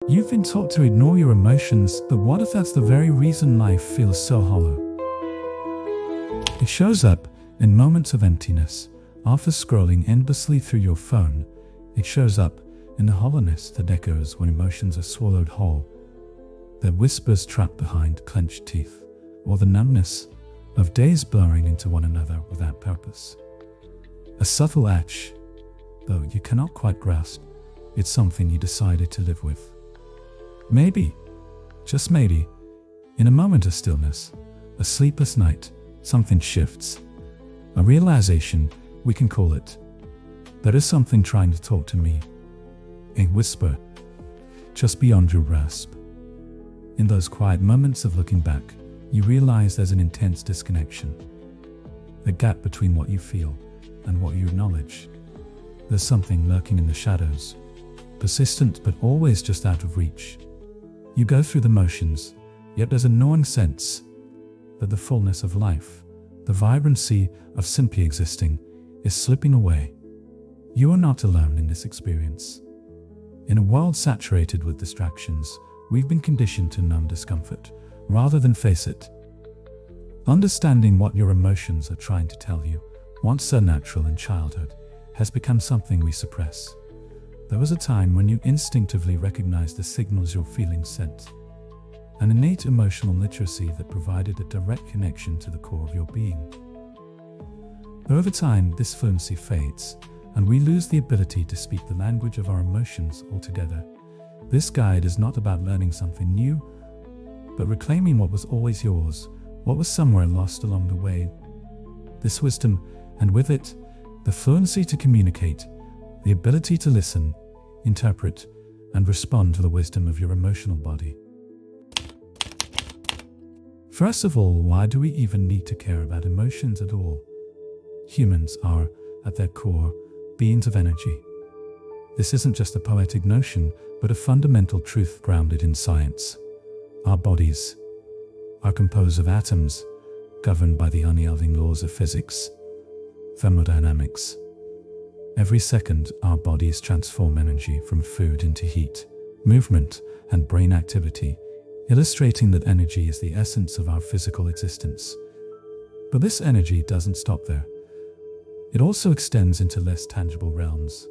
You've been taught to ignore your emotions, but what if that's the very reason life feels so hollow? It shows up in moments of emptiness, after scrolling endlessly through your phone. It shows up in the hollowness that echoes when emotions are swallowed whole, the whispers trapped behind clenched teeth, or the numbness of days blurring into one another without purpose. A subtle etch, though you cannot quite grasp, it's something you decided to live with. Maybe, just maybe, in a moment of stillness, a sleepless night, something shifts. A realization, we can call it. There is something trying to talk to me. A whisper, just beyond your grasp. In those quiet moments of looking back, you realize there's an intense disconnection. The gap between what you feel and what you acknowledge. There's something lurking in the shadows, persistent but always just out of reach. You go through the motions, yet there's a gnawing sense that the fullness of life, the vibrancy of simply existing, is slipping away. You are not alone in this experience. In a world saturated with distractions, we've been conditioned to numb discomfort, rather than face it. Understanding what your emotions are trying to tell you, once so natural in childhood, has become something we suppress. There was a time when you instinctively recognized the signals your feelings sent, an innate emotional literacy that provided a direct connection to the core of your being. Over time, this fluency fades, and we lose the ability to speak the language of our emotions altogether. This guide is not about learning something new, but reclaiming what was always yours, what was somewhere lost along the way. This wisdom, and with it, the fluency to communicate, the ability to listen, interpret, and respond to the wisdom of your emotional body. First of all, why do we even need to care about emotions at all? Humans are, at their core, beings of energy. This isn't just a poetic notion, but a fundamental truth grounded in science. Our bodies are composed of atoms, governed by the unyielding laws of physics, thermodynamics. Every second, our bodies transform energy from food into heat, movement, and brain activity, illustrating that energy is the essence of our physical existence. But this energy doesn't stop there. It also extends into less tangible realms,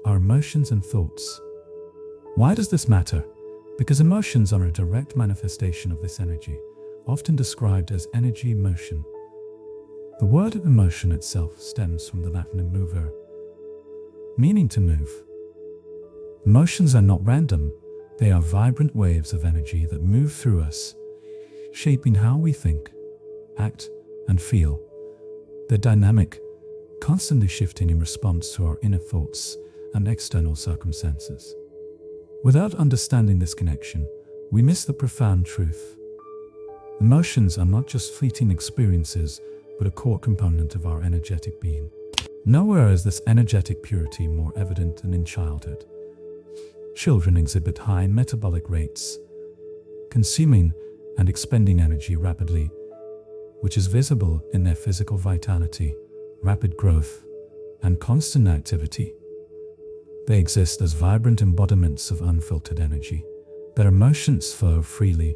our emotions and thoughts. Why does this matter? Because emotions are a direct manifestation of this energy, often described as energy motion. The word emotion itself stems from the Latin mover, meaning to move. Emotions are not random, they are vibrant waves of energy that move through us, shaping how we think, act, and feel. They're dynamic, constantly shifting in response to our inner thoughts and external circumstances. Without understanding this connection, we miss the profound truth. Emotions are not just fleeting experiences, but a core component of our energetic being. Nowhere is this energetic purity more evident than in childhood. Children exhibit high metabolic rates, consuming and expending energy rapidly, which is visible in their physical vitality, rapid growth, and constant activity. They exist as vibrant embodiments of unfiltered energy. Their emotions flow freely,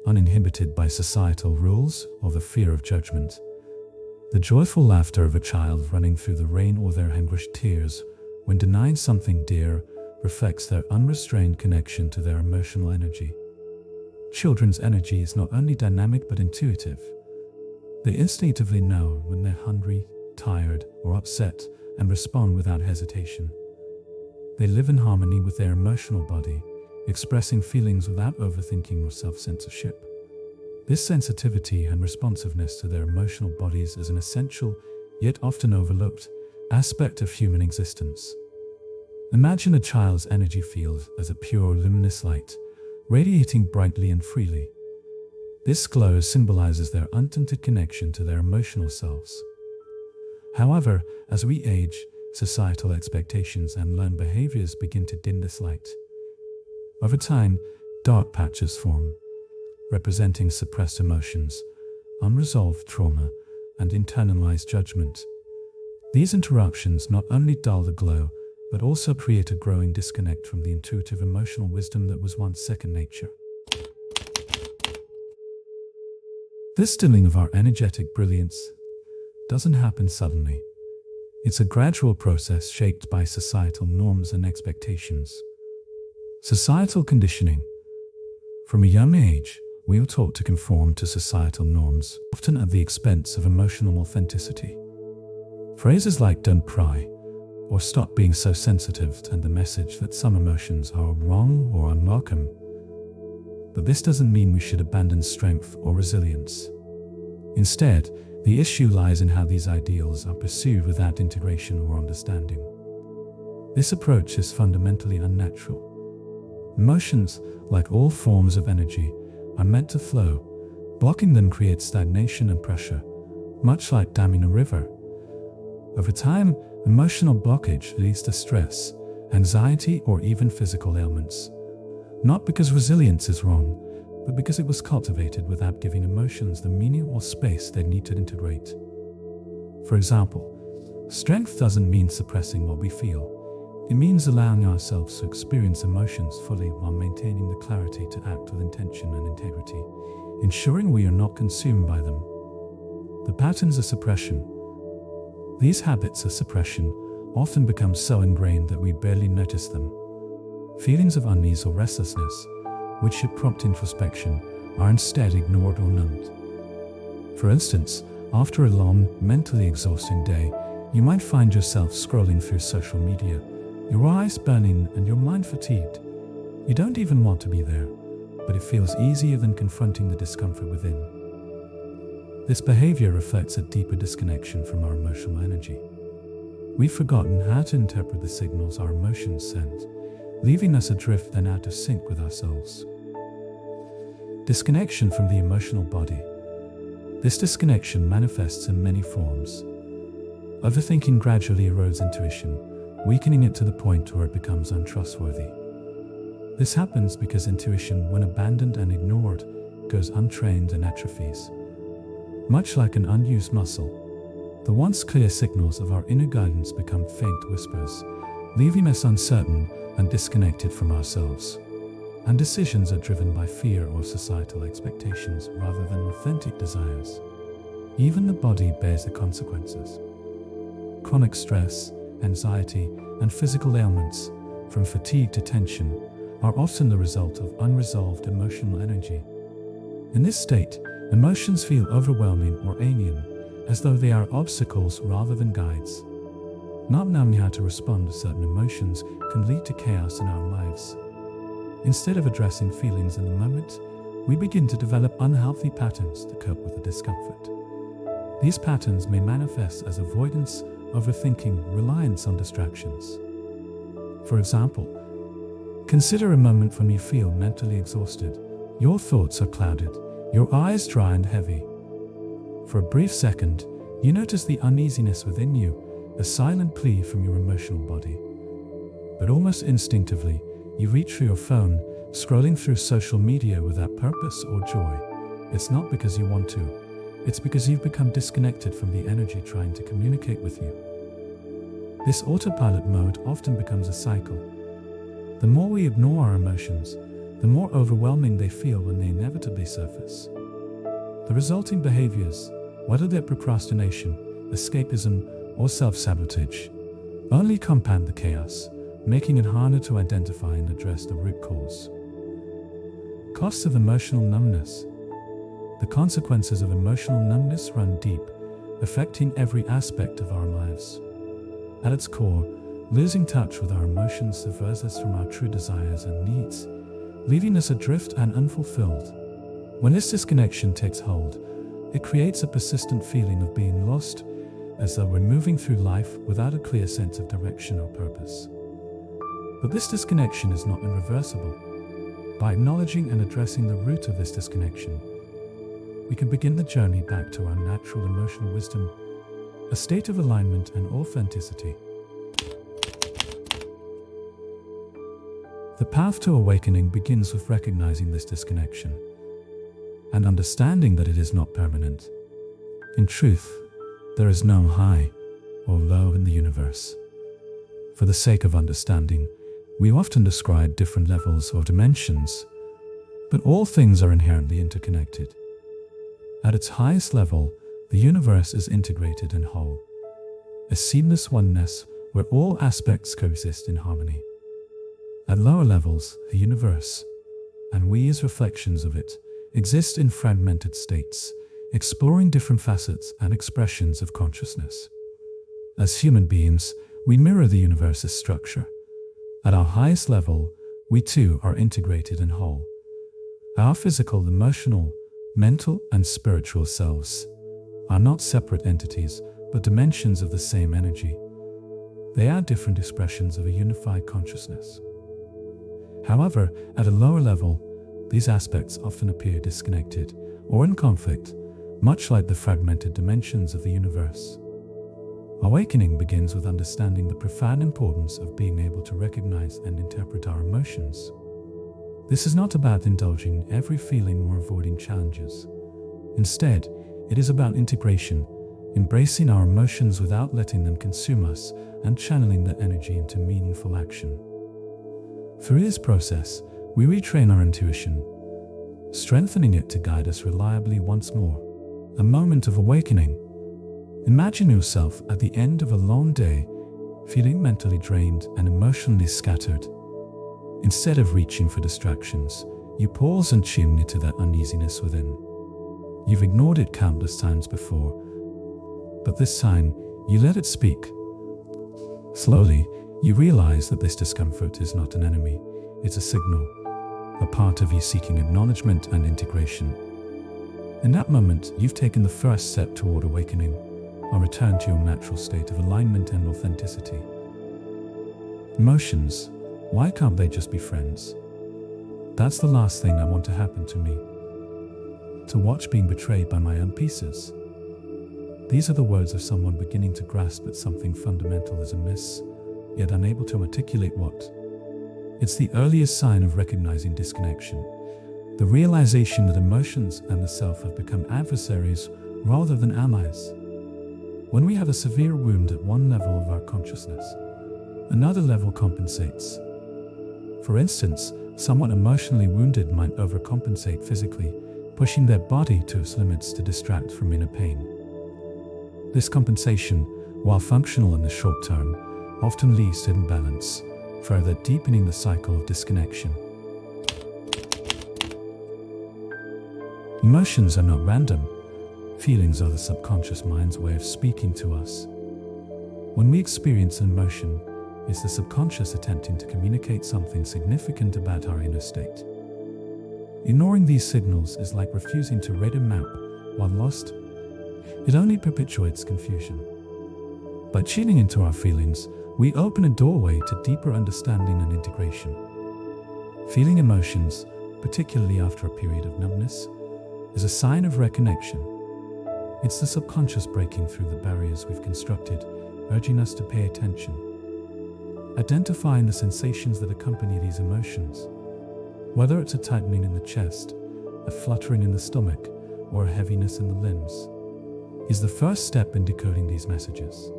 uninhibited by societal rules or the fear of judgment. The joyful laughter of a child running through the rain, or their anguished tears when denied something dear, reflects their unrestrained connection to their emotional energy. Children's energy is not only dynamic but intuitive. They instinctively know when they're hungry, tired, or upset, and respond without hesitation. They live in harmony with their emotional body, expressing feelings without overthinking or self-censorship. This sensitivity and responsiveness to their emotional bodies is an essential, yet often overlooked, aspect of human existence. Imagine a child's energy field as a pure, luminous light, radiating brightly and freely. This glow symbolizes their untainted connection to their emotional selves. However, as we age, societal expectations and learned behaviors begin to dim this light. Over time, dark patches form, representing suppressed emotions, unresolved trauma, and internalized judgment. These interruptions not only dull the glow, but also create a growing disconnect from the intuitive emotional wisdom that was once second nature. This stilling of our energetic brilliance doesn't happen suddenly. It's a gradual process shaped by societal norms and expectations. Societal conditioning. From a young age, we are taught to conform to societal norms, often at the expense of emotional authenticity. Phrases like "don't cry" or "stop being so sensitive" send the message that some emotions are wrong or unwelcome. But this doesn't mean we should abandon strength or resilience. Instead, the issue lies in how these ideals are pursued without integration or understanding. This approach is fundamentally unnatural. Emotions, like all forms of energy, are meant to flow. Blocking them creates stagnation and pressure, much like damming a river. Over time, emotional blockage leads to stress, anxiety, or even physical ailments. Not because resilience is wrong, but because it was cultivated without giving emotions the meaning or space they need to integrate. For example, strength doesn't mean suppressing what we feel. It means allowing ourselves to experience emotions fully while maintaining the clarity to act with intention and integrity, ensuring we are not consumed by them. The patterns of suppression. These habits of suppression often become so ingrained that we barely notice them. Feelings of unease or restlessness, which should prompt introspection, are instead ignored or numbed. For instance, after a long, mentally exhausting day, you might find yourself scrolling through social media, your eyes burning and your mind fatigued. You don't even want to be there, but it feels easier than confronting the discomfort within. This behavior reflects a deeper disconnection from our emotional energy. We've forgotten how to interpret the signals our emotions send, leaving us adrift and out of sync with ourselves. Disconnection from the emotional body. This disconnection manifests in many forms. Overthinking gradually erodes intuition, weakening it to the point where it becomes untrustworthy. This happens because intuition, when abandoned and ignored, goes untrained and atrophies. Much like an unused muscle, the once clear signals of our inner guidance become faint whispers, leaving us uncertain and disconnected from ourselves. And decisions are driven by fear or societal expectations rather than authentic desires. Even the body bears the consequences. Chronic stress, anxiety, and physical ailments, from fatigue to tension, are often the result of unresolved emotional energy. In this state, emotions feel overwhelming or alien, as though they are obstacles rather than guides. Not knowing how to respond to certain emotions can lead to chaos in our lives. Instead of addressing feelings in the moment, we begin to develop unhealthy patterns to cope with the discomfort. These patterns may manifest as avoidance, overthinking, reliance on distractions. For example, consider a moment when you feel mentally exhausted. Your thoughts are clouded, your eyes dry and heavy. For a brief second, you notice the uneasiness within you, a silent plea from your emotional body. But almost instinctively, you reach for your phone, scrolling through social media without purpose or joy. It's not because you want to, it's because you've become disconnected from the energy trying to communicate with you. This autopilot mode often becomes a cycle. The more we ignore our emotions, the more overwhelming they feel when they inevitably surface. The resulting behaviors, whether they're procrastination, escapism, or self-sabotage, only compound the chaos, making it harder to identify and address the root cause. Costs of emotional numbness. The consequences of emotional numbness run deep, affecting every aspect of our lives. At its core, losing touch with our emotions severs us from our true desires and needs, leaving us adrift and unfulfilled. When this disconnection takes hold, it creates a persistent feeling of being lost, as though we're moving through life without a clear sense of direction or purpose. But this disconnection is not irreversible. By acknowledging and addressing the root of this disconnection, we can begin the journey back to our natural emotional wisdom, a state of alignment and authenticity. The path to awakening begins with recognizing this disconnection and understanding that it is not permanent. In truth, there is no high or low in the universe. For the sake of understanding, we often describe different levels or dimensions, but all things are inherently interconnected. At its highest level, the universe is integrated and whole, a seamless oneness where all aspects coexist in harmony. At lower levels, the universe, and we as reflections of it, exist in fragmented states, exploring different facets and expressions of consciousness. As human beings, we mirror the universe's structure. At our highest level, we too are integrated and whole. Our physical, emotional, mental, and spiritual selves are not separate entities, but dimensions of the same energy. They are different expressions of a unified consciousness. However, at a lower level, these aspects often appear disconnected or in conflict, much like the fragmented dimensions of the universe. Awakening begins with understanding the profound importance of being able to recognize and interpret our emotions. This is not about indulging every feeling or avoiding challenges. Instead, it is about integration, embracing our emotions without letting them consume us, and channeling that energy into meaningful action. Through this process, we retrain our intuition, strengthening it to guide us reliably once more. A moment of awakening. Imagine yourself at the end of a long day, feeling mentally drained and emotionally scattered. Instead of reaching for distractions, you pause and tune into that uneasiness within. You've ignored it countless times before, but this time, you let it speak. Slowly, you realize that this discomfort is not an enemy, it's a signal, a part of you seeking acknowledgement and integration. In that moment, you've taken the first step toward awakening, a return to your natural state of alignment and authenticity. Emotions, why can't they just be friends? That's the last thing I want to happen to me. To watch being betrayed by my own pieces. These are the words of someone beginning to grasp that something fundamental is amiss, yet unable to articulate what. It's the earliest sign of recognizing disconnection, the realization that emotions and the self have become adversaries rather than allies. When we have a severe wound at one level of our consciousness, another level compensates. For instance, someone emotionally wounded might overcompensate physically, pushing their body to its limits to distract from inner pain. This compensation, while functional in the short term, often leads to imbalance, further deepening the cycle of disconnection. Emotions are not random. Feelings are the subconscious mind's way of speaking to us. When we experience an emotion, it's the subconscious attempting to communicate something significant about our inner state. Ignoring these signals is like refusing to read a map while lost. It only perpetuates confusion. By tuning into our feelings, we open a doorway to deeper understanding and integration. Feeling emotions, particularly after a period of numbness, is a sign of reconnection. It's the subconscious breaking through the barriers we've constructed, urging us to pay attention. Identifying the sensations that accompany these emotions, whether it's a tightening in the chest, a fluttering in the stomach, or a heaviness in the limbs, is the first step in decoding these messages.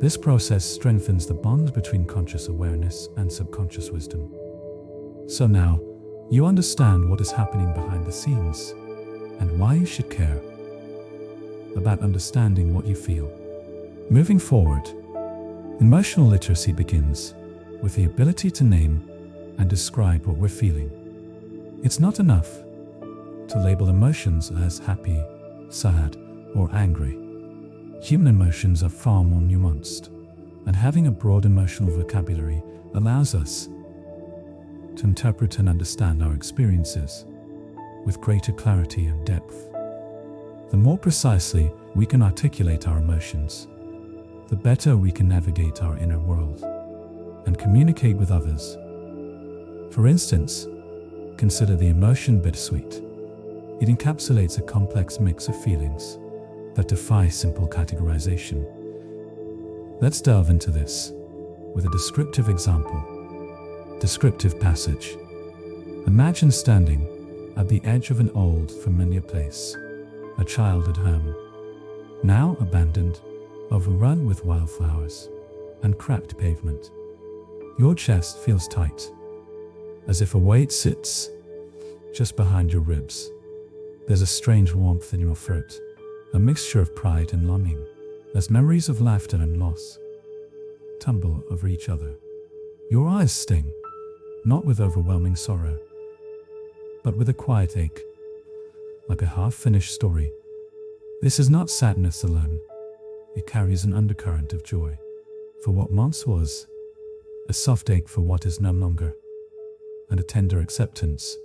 This process strengthens the bond between conscious awareness and subconscious wisdom. So now, you understand what is happening behind the scenes and why you should care about understanding what you feel. Moving forward, emotional literacy begins with the ability to name and describe what we're feeling. It's not enough to label emotions as happy, sad, or angry. Human emotions are far more nuanced, and having a broad emotional vocabulary allows us to interpret and understand our experiences with greater clarity and depth. The more precisely we can articulate our emotions, the better we can navigate our inner world and communicate with others. For instance, consider the emotion bittersweet. It encapsulates a complex mix of feelings that defy simple categorization. Let's delve into this with a descriptive example. Descriptive passage. Imagine standing at the edge of an old, familiar place, a childhood home, now abandoned, overrun with wildflowers, and cracked pavement. Your chest feels tight, as if a weight sits just behind your ribs. There's a strange warmth in your throat, a mixture of pride and longing, as memories of laughter and loss tumble over each other. Your eyes sting, not with overwhelming sorrow, but with a quiet ache, like a half-finished story. This is not sadness alone. It carries an undercurrent of joy for what once was, a soft ache for what is no longer, and a tender acceptance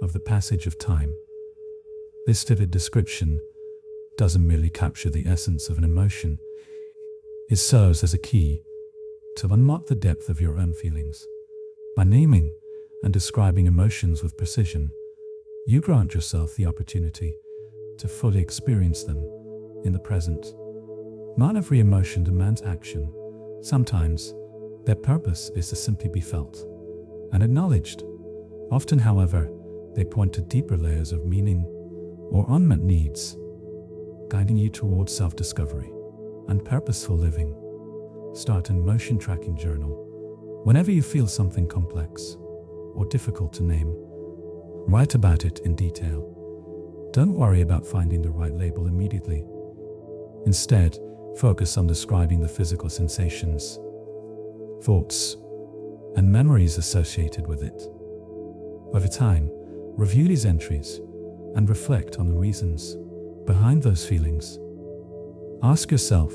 of the passage of time. This vivid description doesn't merely capture the essence of an emotion, it serves as a key to unlock the depth of your own feelings. By naming and describing emotions with precision, you grant yourself the opportunity to fully experience them in the present. Not every emotion demands action. Sometimes, their purpose is to simply be felt and acknowledged. Often, however, they point to deeper layers of meaning or unmet needs, guiding you towards self-discovery and purposeful living. Start an emotion tracking journal. Whenever you feel something complex or difficult to name, write about it in detail. Don't worry about finding the right label immediately. Instead, focus on describing the physical sensations, thoughts, and memories associated with it. Over time, review these entries and reflect on the reasons behind those feelings. Ask yourself,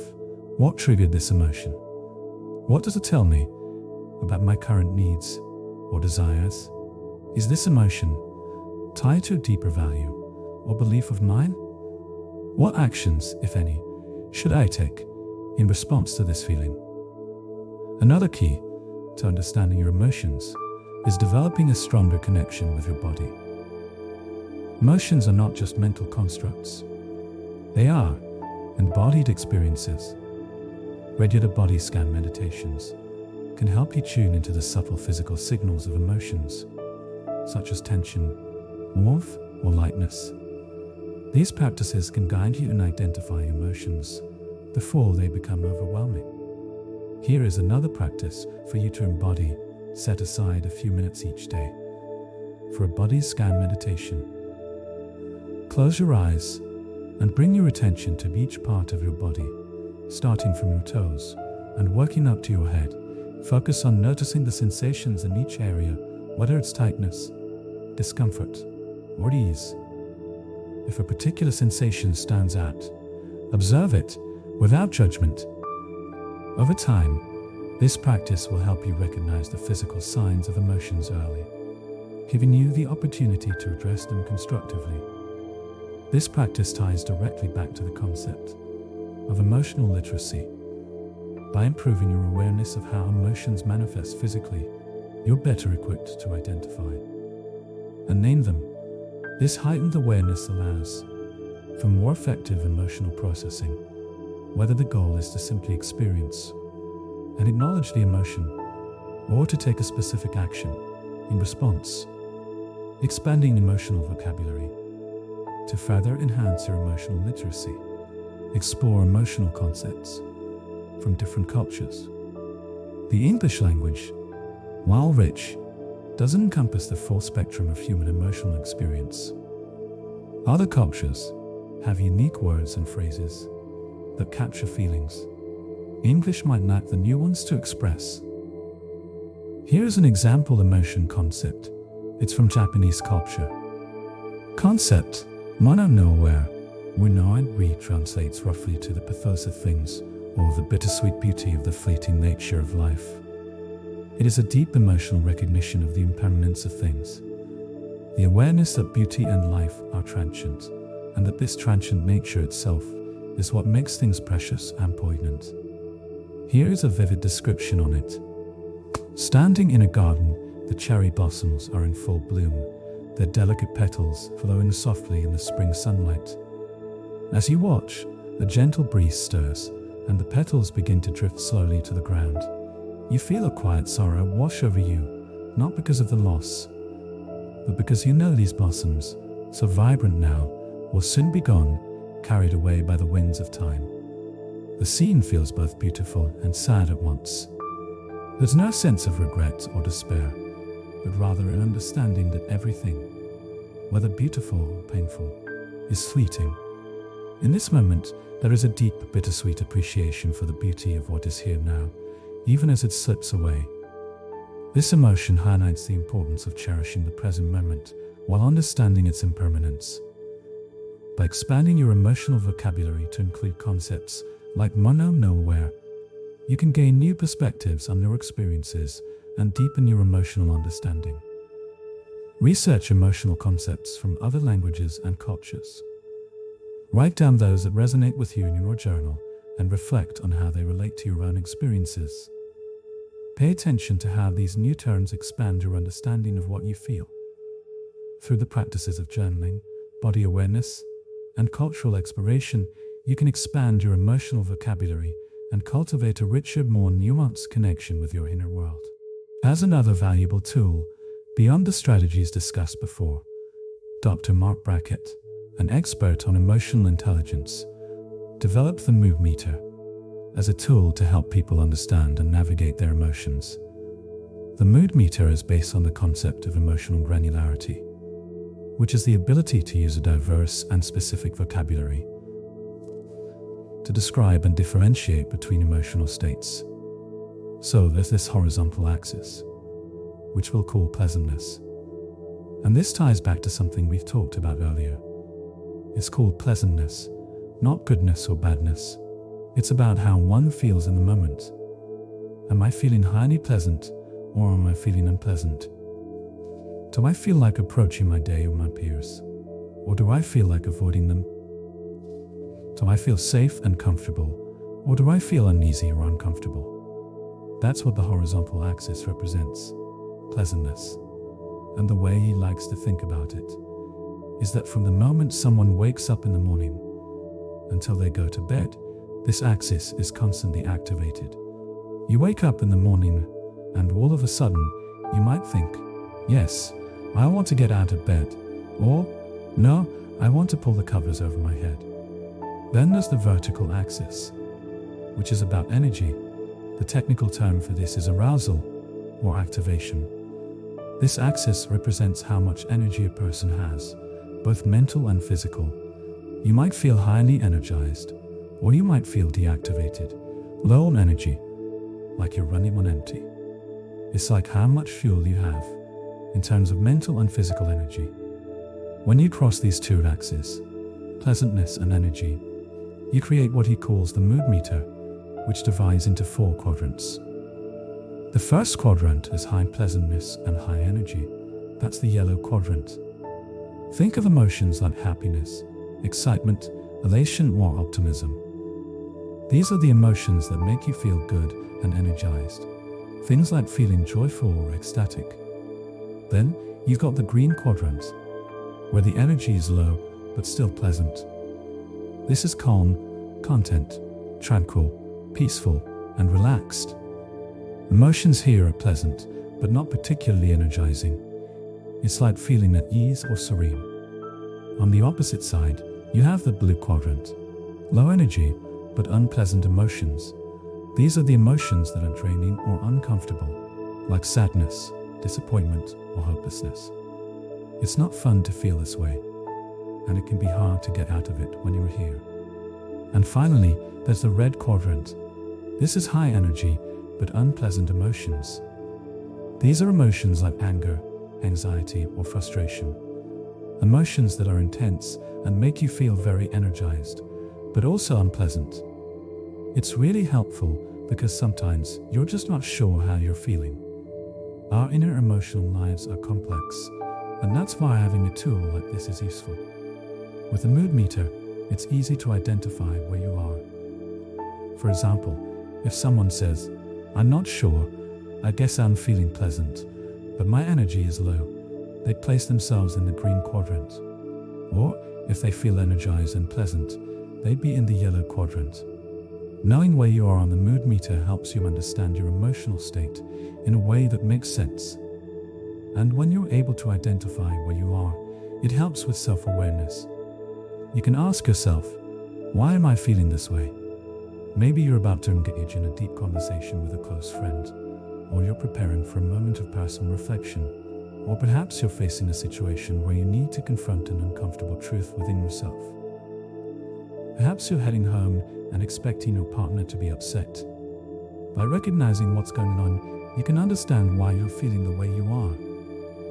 what triggered this emotion? What does it tell me about my current needs or desires? Is this emotion tied to a deeper value or belief of mine? What actions, if any, should I take in response to this feeling? Another key to understanding your emotions is developing a stronger connection with your body. Emotions are not just mental constructs. They are embodied experiences. Regular body scan meditations can help you tune into the subtle physical signals of emotions, such as tension, warmth, or lightness. These practices can guide you in identifying emotions before they become overwhelming. Here is another practice for you to embody. Set aside a few minutes each day for a body scan meditation. Close your eyes and bring your attention to each part of your body, starting from your toes and working up to your head. Focus on noticing the sensations in each area, whether it's tightness, discomfort, or ease. If a particular sensation stands out, observe it without judgment. Over time, this practice will help you recognize the physical signs of emotions early, giving you the opportunity to address them constructively. This practice ties directly back to the concept of emotional literacy. By improving your awareness of how emotions manifest physically, you're better equipped to identify and name them. This heightened awareness allows for more effective emotional processing, whether the goal is to simply experience and acknowledge the emotion, or to take a specific action in response. Expanding emotional vocabulary to further enhance your emotional literacy. Explore emotional concepts from different cultures. The English language, while rich, doesn't encompass the full spectrum of human emotional experience. Other cultures have unique words and phrases that capture feelings English might lack the nuance to express. Here is an example emotion concept. It's from Japanese culture. Concept, mana no aware, translates roughly to the pathos of things, or the bittersweet beauty of the fleeting nature of life. It is a deep emotional recognition of the impermanence of things, the awareness that beauty and life are transient, and that this transient nature itself is what makes things precious and poignant. Here is a vivid description on it. Standing in a garden, the cherry blossoms are in full bloom, their delicate petals flowing softly in the spring sunlight. As you watch, a gentle breeze stirs, and the petals begin to drift slowly to the ground. You feel a quiet sorrow wash over you, not because of the loss, but because you know these blossoms, so vibrant now, will soon be gone, carried away by the winds of time. The scene feels both beautiful and sad at once. There's no sense of regret or despair, but rather an understanding that everything, whether beautiful or painful, is fleeting. In this moment, there is a deep, bittersweet appreciation for the beauty of what is here now, even as it slips away. This emotion highlights the importance of cherishing the present moment while understanding its impermanence. By expanding your emotional vocabulary to include concepts like mono-no-aware, you can gain new perspectives on your experiences and deepen your emotional understanding. Research emotional concepts from other languages and cultures. Write down those that resonate with you in your journal and reflect on how they relate to your own experiences. Pay attention to how these new terms expand your understanding of what you feel. Through the practices of journaling, body awareness, and cultural exploration, you can expand your emotional vocabulary and cultivate a richer, more nuanced connection with your inner world. As another valuable tool, beyond the strategies discussed before, Dr. Mark Brackett, an expert on emotional intelligence, developed the mood meter as a tool to help people understand and navigate their emotions. The mood meter is based on the concept of emotional granularity, which is the ability to use a diverse and specific vocabulary to describe and differentiate between emotional states. So there's this horizontal axis, which we'll call pleasantness. And this ties back to something we've talked about earlier. It's called pleasantness, not goodness or badness. It's about how one feels in the moment. Am I feeling highly pleasant, or am I feeling unpleasant? Do I feel like approaching my day or my peers? Or do I feel like avoiding them? Do I feel safe and comfortable, or do I feel uneasy or uncomfortable? That's what the horizontal axis represents, pleasantness. And the way he likes to think about it is that from the moment someone wakes up in the morning until they go to bed, this axis is constantly activated. You wake up in the morning and all of a sudden you might think, yes, I want to get out of bed, or no, I want to pull the covers over my head. Then there's the vertical axis, which is about energy. The technical term for this is arousal or activation. This axis represents how much energy a person has, both mental and physical. You might feel highly energized, or you might feel deactivated, low on energy, like you're running on empty. It's like how much fuel you have in terms of mental and physical energy. When you cross these two axes, pleasantness and energy, you create what he calls the mood meter, which divides into 4 quadrants. The first quadrant is high pleasantness and high energy. That's the yellow quadrant. Think of emotions like happiness, excitement, elation, or optimism. These are the emotions that make you feel good and energized. Things like feeling joyful or ecstatic. Then you've got the green quadrant, where the energy is low but still pleasant. This is calm, content, tranquil, peaceful, and relaxed. Emotions here are pleasant, but not particularly energizing. It's like feeling at ease or serene. On the opposite side, you have the blue quadrant. Low energy, but unpleasant emotions. These are the emotions that are draining or uncomfortable, like sadness, disappointment, or hopelessness. It's not fun to feel this way, and it can be hard to get out of it when you're here. And finally, there's the red quadrant. This is high energy, but unpleasant emotions. These are emotions like anger, anxiety, or frustration. Emotions that are intense and make you feel very energized, but also unpleasant. It's really helpful because sometimes you're just not sure how you're feeling. Our inner emotional lives are complex, and that's why having a tool like this is useful. With a mood meter, it's easy to identify where you are. For example, if someone says, "I'm not sure, I guess I'm feeling pleasant, but my energy is low," they place themselves in the green quadrant. Or, if they feel energized and pleasant, they'd be in the yellow quadrant. Knowing where you are on the mood meter helps you understand your emotional state in a way that makes sense. And when you're able to identify where you are, it helps with self-awareness. You can ask yourself, why am I feeling this way? Maybe you're about to engage in a deep conversation with a close friend, or you're preparing for a moment of personal reflection, or perhaps you're facing a situation where you need to confront an uncomfortable truth within yourself. Perhaps you're heading home and expecting your partner to be upset. By recognizing what's going on, you can understand why you're feeling the way you are.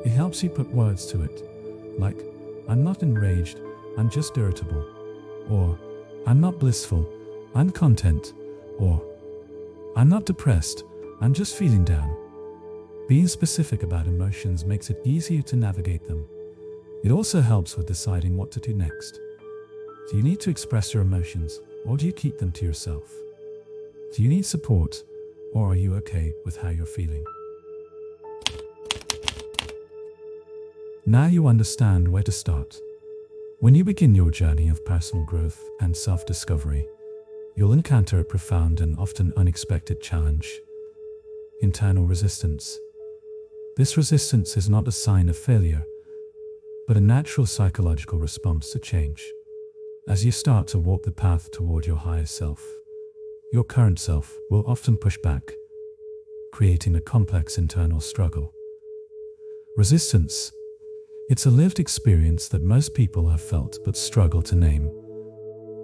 It helps you put words to it, like, "I'm not enraged, I'm just irritable," or "I'm not blissful, I'm content," or "I'm not depressed, I'm just feeling down." Being specific about emotions makes it easier to navigate them. It also helps with deciding what to do next. Do you need to express your emotions, or do you keep them to yourself? Do you need support, or are you okay with how you're feeling? Now you understand where to start. When you begin your journey of personal growth and self-discovery, you'll encounter a profound and often unexpected challenge: internal resistance. This resistance is not a sign of failure, but a natural psychological response to change. As you start to walk the path toward your higher self, your current self will often push back, creating a complex internal struggle. Resistance. It's a lived experience that most people have felt but struggle to name.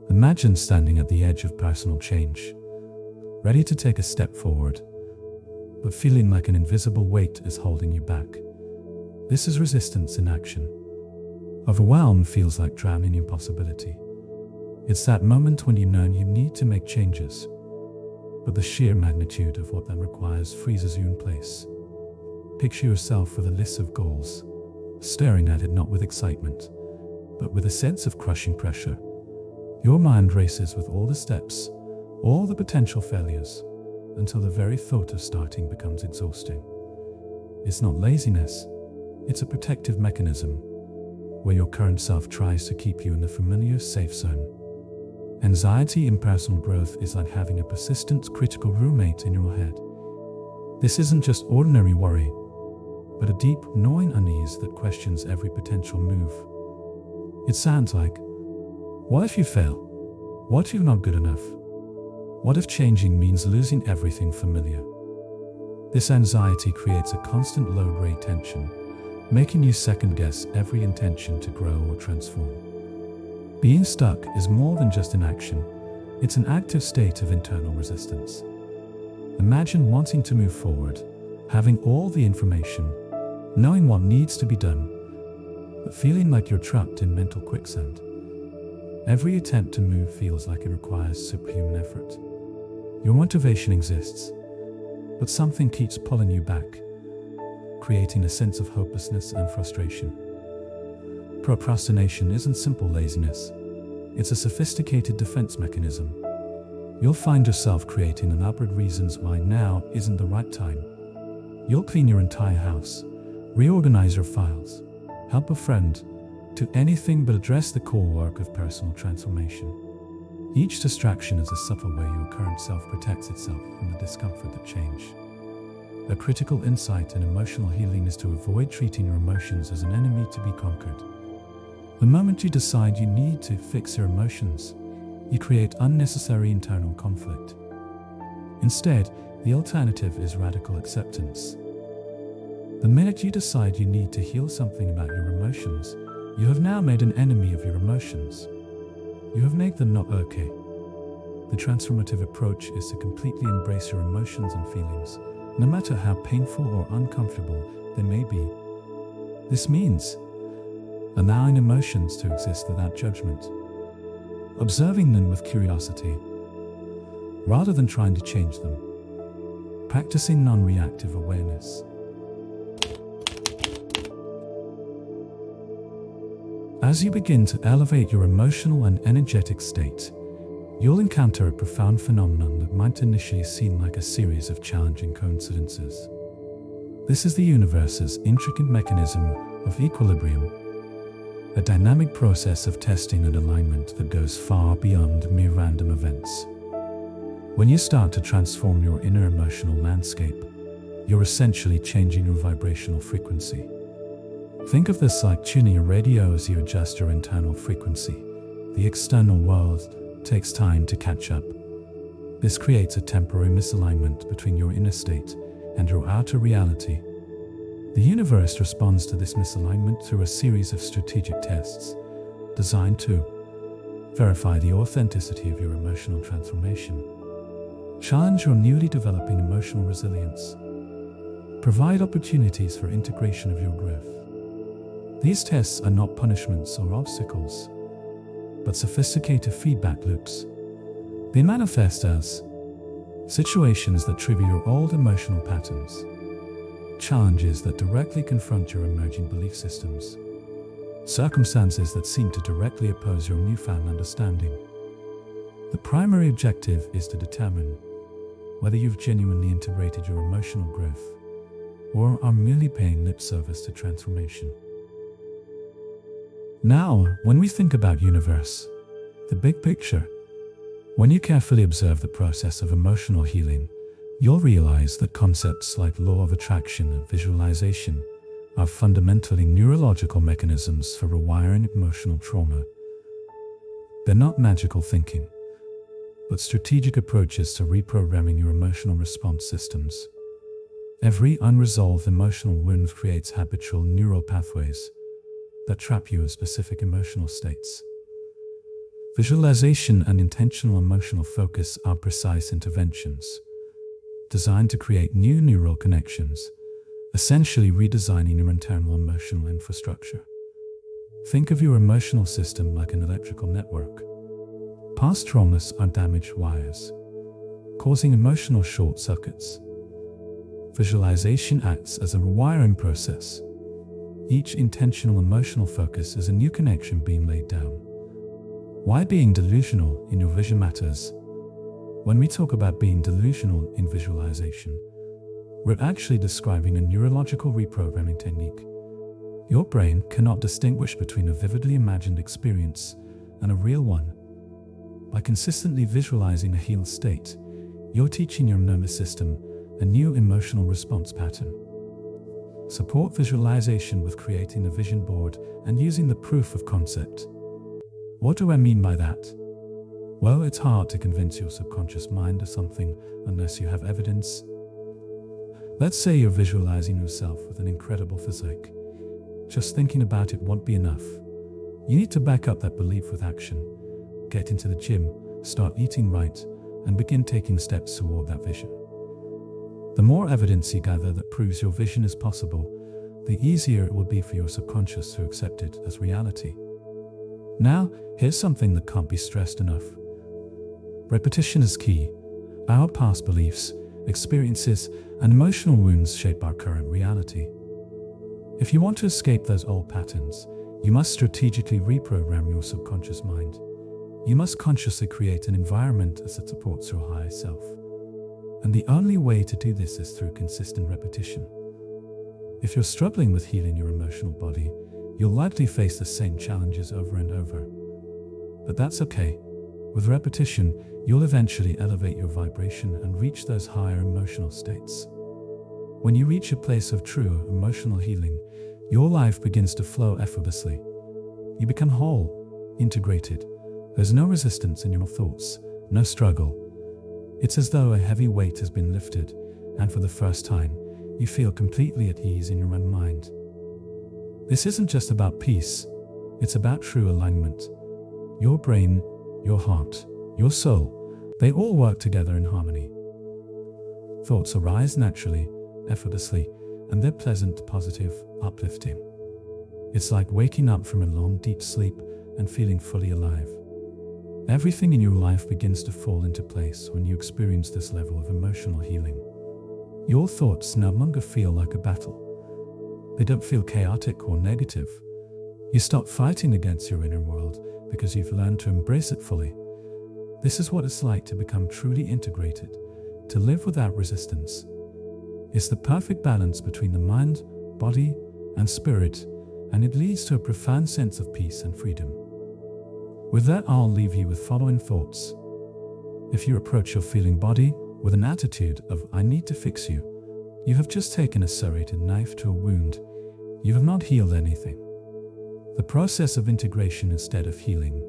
Imagine standing at the edge of personal change, ready to take a step forward, but feeling like an invisible weight is holding you back. This is resistance in action. Overwhelm feels like drowning in possibility. It's that moment when you know you need to make changes, but the sheer magnitude of what that requires freezes you in place. Picture yourself with a list of goals, staring at it not with excitement, but with a sense of crushing pressure. Your mind races with all the steps, all the potential failures, until the very thought of starting becomes exhausting. It's not laziness, it's a protective mechanism, where your current self tries to keep you in the familiar safe zone. Anxiety in personal growth is like having a persistent critical roommate in your head. This isn't just ordinary worry, but a deep, gnawing unease that questions every potential move. It sounds like, what if you fail? What if you're not good enough? What if changing means losing everything familiar? This anxiety creates a constant low-grade tension, making you second-guess every intention to grow or transform. Being stuck is more than just inaction, it's an active state of internal resistance. Imagine wanting to move forward, having all the information, knowing what needs to be done, but feeling like you're trapped in mental quicksand. Every attempt to move feels like it requires superhuman effort. Your motivation exists, but something keeps pulling you back, creating a sense of hopelessness and frustration. Procrastination isn't simple laziness. It's a sophisticated defense mechanism. You'll find yourself creating elaborate reasons why now isn't the right time. You'll clean your entire house, reorganize your files, help a friend, do anything but address the core work of personal transformation. Each distraction is a subtle way your current self protects itself from the discomfort of change. A critical insight in emotional healing is to avoid treating your emotions as an enemy to be conquered. The moment you decide you need to fix your emotions, you create unnecessary internal conflict. Instead, the alternative is radical acceptance. The minute you decide you need to heal something about your emotions, you have now made an enemy of your emotions. You have made them not okay. The transformative approach is to completely embrace your emotions and feelings, no matter how painful or uncomfortable they may be. This means allowing emotions to exist without judgment, observing them with curiosity, rather than trying to change them, practicing non-reactive awareness. As you begin to elevate your emotional and energetic state, you'll encounter a profound phenomenon that might initially seem like a series of challenging coincidences. This is the universe's intricate mechanism of equilibrium, a dynamic process of testing and alignment that goes far beyond mere random events. When you start to transform your inner emotional landscape, you're essentially changing your vibrational frequency. Think of this like tuning a radio as you adjust your internal frequency. The external world takes time to catch up. This creates a temporary misalignment between your inner state and your outer reality. The universe responds to this misalignment through a series of strategic tests designed to verify the authenticity of your emotional transformation, challenge your newly developing emotional resilience, provide opportunities for integration of your growth. These tests are not punishments or obstacles, but sophisticated feedback loops. They manifest as situations that trigger your old emotional patterns, challenges that directly confront your emerging belief systems, circumstances that seem to directly oppose your newfound understanding. The primary objective is to determine whether you've genuinely integrated your emotional growth or are merely paying lip service to transformation. Now, when we think about universe, the big picture, when you carefully observe the process of emotional healing, you'll realize that concepts like law of attraction and visualization are fundamentally neurological mechanisms for rewiring emotional trauma. They're not magical thinking, but strategic approaches to reprogramming your emotional response systems. Every unresolved emotional wound creates habitual neural pathways that trap you in specific emotional states. Visualization and intentional emotional focus are precise interventions designed to create new neural connections, essentially redesigning your internal emotional infrastructure. Think of your emotional system like an electrical network. Past traumas are damaged wires, causing emotional short circuits. Visualization acts as a rewiring process. Each intentional emotional focus is a new connection being laid down. Why being delusional in your vision matters? When we talk about being delusional in visualization, we're actually describing a neurological reprogramming technique. Your brain cannot distinguish between a vividly imagined experience and a real one. By consistently visualizing a healed state, you're teaching your nervous system a new emotional response pattern. Support visualization with creating a vision board and using the proof of concept. What do I mean by that? Well, it's hard to convince your subconscious mind of something unless you have evidence. Let's say you're visualizing yourself with an incredible physique. Just thinking about it won't be enough. You need to back up that belief with action. Get into the gym, start eating right, and begin taking steps toward that vision. The more evidence you gather that proves your vision is possible, the easier it will be for your subconscious to accept it as reality. Now, here's something that can't be stressed enough. Repetition is key. Our past beliefs, experiences, and emotional wounds shape our current reality. If you want to escape those old patterns, you must strategically reprogram your subconscious mind. You must consciously create an environment that supports your higher self. And the only way to do this is through consistent repetition. If you're struggling with healing your emotional body, you'll likely face the same challenges over and over. But that's okay. With repetition, you'll eventually elevate your vibration and reach those higher emotional states. When you reach a place of true emotional healing, your life begins to flow effortlessly. You become whole, integrated. There's no resistance in your thoughts, no struggle. It's as though a heavy weight has been lifted, and for the first time, you feel completely at ease in your own mind. This isn't just about peace, it's about true alignment. Your brain, your heart, your soul, they all work together in harmony. Thoughts arise naturally, effortlessly, and they're pleasant, positive, uplifting. It's like waking up from a long, deep sleep and feeling fully alive. Everything in your life begins to fall into place when you experience this level of emotional healing. Your thoughts no longer feel like a battle. They don't feel chaotic or negative. You stop fighting against your inner world because you've learned to embrace it fully. This is what it's like to become truly integrated, to live without resistance. It's the perfect balance between the mind, body, and spirit, and it leads to a profound sense of peace and freedom. With that, I'll leave you with following thoughts. If you approach your feeling body with an attitude of "I need to fix you," you have just taken a serrated knife to a wound. You have not healed anything. The process of integration instead of healing,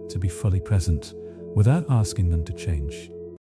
to be fully present without asking them to change.